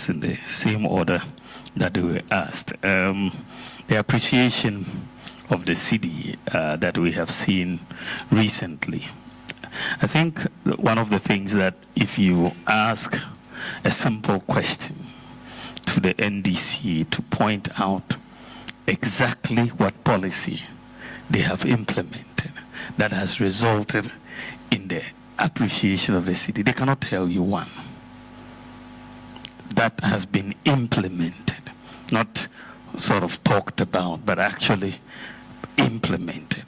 in the same order that they were asked. The appreciation of the cedi that we have seen recently. I think one of the things that if you ask a simple question to the NDC to point out exactly what policy they have implemented that has resulted in the appreciation of the cedi, they cannot tell you one that has been implemented, not sort of talked about, but actually implemented.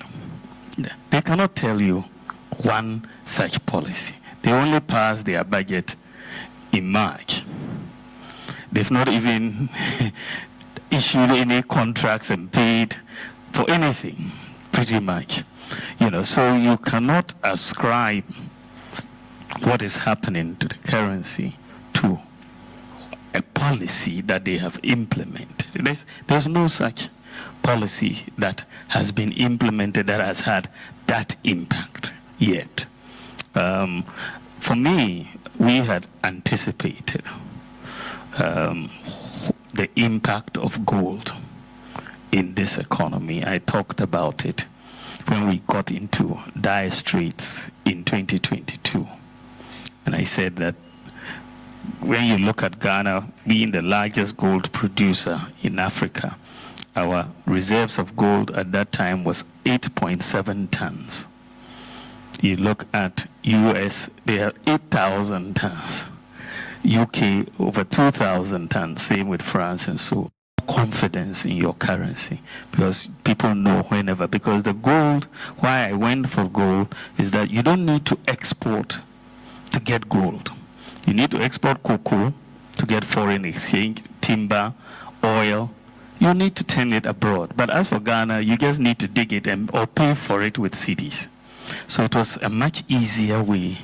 They cannot tell you one such policy. They only passed their budget in March. They've not even issued any contracts and paid for anything, pretty much. So you cannot ascribe what is happening to the currency to a policy that they have implemented. There's no such policy that has been implemented that has had that impact yet. For me, we had anticipated the impact of gold in this economy. I talked about it when we got into dire straits in 2022. And I said that when you look at Ghana being the largest gold producer in Africa, our reserves of gold at that time was 8.7 tons. You look at US, they have 8,000 tons. UK, over 2,000 tons, same with France and so. Confidence in your currency, because people know whenever, because the gold, why I went for gold, is that you don't need to export to get gold. You need to export cocoa to get foreign exchange, timber, oil. You need to turn it abroad. But as for Ghana, you just need to dig it or pay for it with cedis. So it was a much easier way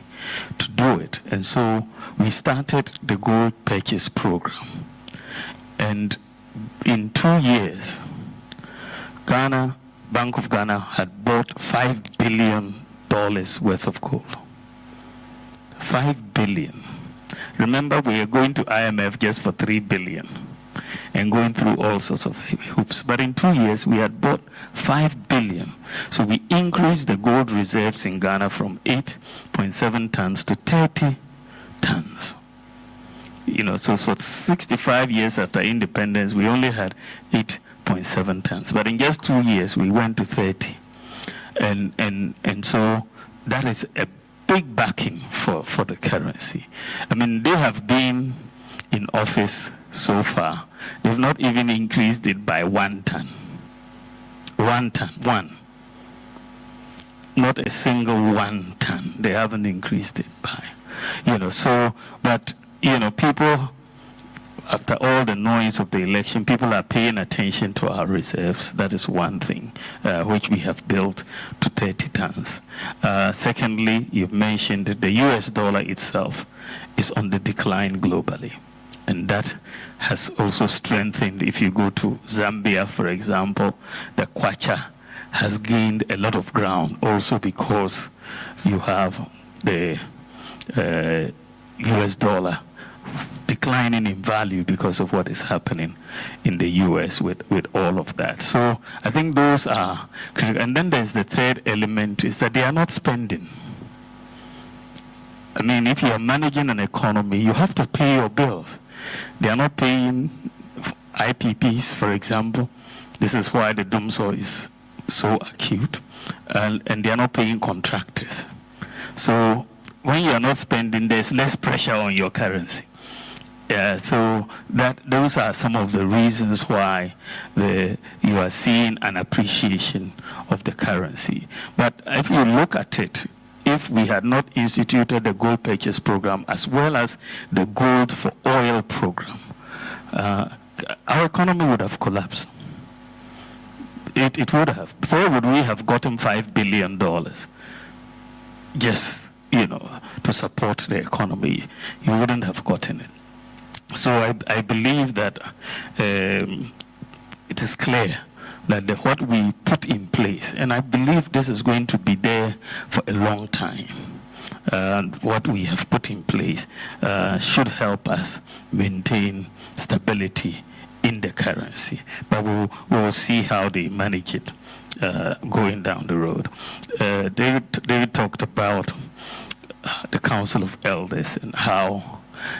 to do it. And so we started the gold purchase program. And in 2 years, Bank of Ghana had bought $5 billion worth of gold. 5 billion. Remember, we are going to IMF just for 3 billion and going through all sorts of hoops. But in 2 years, we had bought 5 billion. So we increased the gold reserves in Ghana from 8.7 tons to 30 tons. So for 65 years after independence, we only had 8.7 tons. But in just 2 years, we went to 30. And so that is a big backing for the currency. I mean, they have been in office so far. They've not even increased it by 1 ton. 1 ton, one. Not a single 1 ton. They haven't increased it by, but people, after all the noise of the election, people are paying attention to our reserves. That is one thing, which we have built to 30 tons. Secondly, you've mentioned that the US dollar itself is on the decline globally. And that has also strengthened. If you go to Zambia, for example, the kwacha has gained a lot of ground also because you have the US dollar declining in value because of what is happening in the US with all of that. So I think those are critical. And then there's the third element, is that they are not spending. I mean, if you are managing an economy, you have to pay your bills. They are not paying IPPs, for example. This is why the doomsday is so acute. And they are not paying contractors. So when you are not spending, there's less pressure on your currency. So those are some of the reasons why you are seeing an appreciation of the currency. But if you look at it, if we had not instituted the gold purchase program as well as the gold for oil program, our economy would have collapsed. It would have. Where would we have gotten $5 billion just, to support the economy? You wouldn't have gotten it. So I believe that it is clear that what we put in place, and I believe this is going to be there for a long time, what we have put in place should help us maintain stability in the currency. But we'll see how they manage it going down the road. David talked about the Council of Elders and how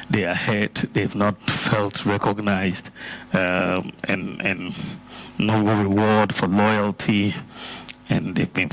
they are hurt, they've not felt recognized, and no reward for loyalty, and they've been